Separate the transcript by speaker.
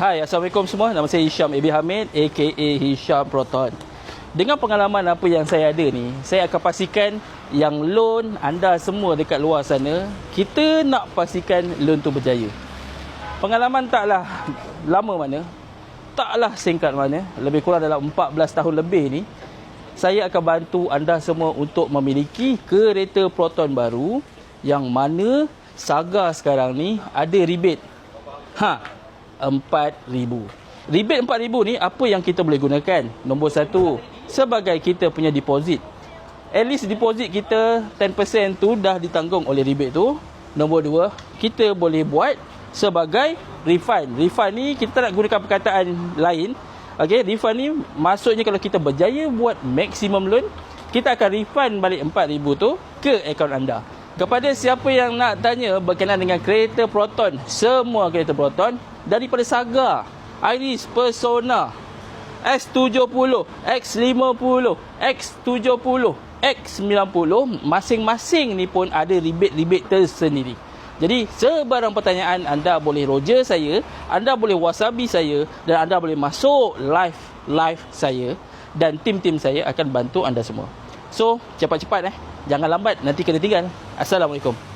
Speaker 1: Hai, Assalamualaikum semua. Nama saya Hisham Abi Hamid aka Hisham Proton. Dengan pengalaman apa yang saya ada ni, saya akan pastikan yang loan anda semua dekat luar sana, kita nak pastikan loan tu berjaya. Pengalaman taklah lama mana, taklah singkat mana, lebih kurang dalam 14 tahun lebih ni, saya akan bantu anda semua untuk memiliki kereta Proton baru yang mana Saga sekarang ni ada rebate. RM4,000. Rebate RM4,000 ni apa yang kita boleh gunakan? Nombor satu, sebagai kita punya deposit. At least deposit kita 10% tu dah ditanggung oleh rebate tu. Nombor dua, kita boleh buat sebagai refund. Refund ni kita nak gunakan perkataan lain. Okey, refund ni maksudnya kalau kita berjaya buat maximum loan, kita akan refund balik RM4,000 tu ke akaun anda. Kepada siapa yang nak tanya berkenaan dengan kereta Proton, semua kereta Proton daripada Saga, Iris, Persona, X70, X50, X70, X90, masing-masing ni pun ada rebate-rebate tersendiri. Jadi sebarang pertanyaan anda boleh roger saya, anda boleh whatsappi saya dan anda boleh masuk live saya dan tim-tim saya akan bantu anda semua. So, cepat-cepat jangan lambat, nanti kena tinggal. Assalamualaikum.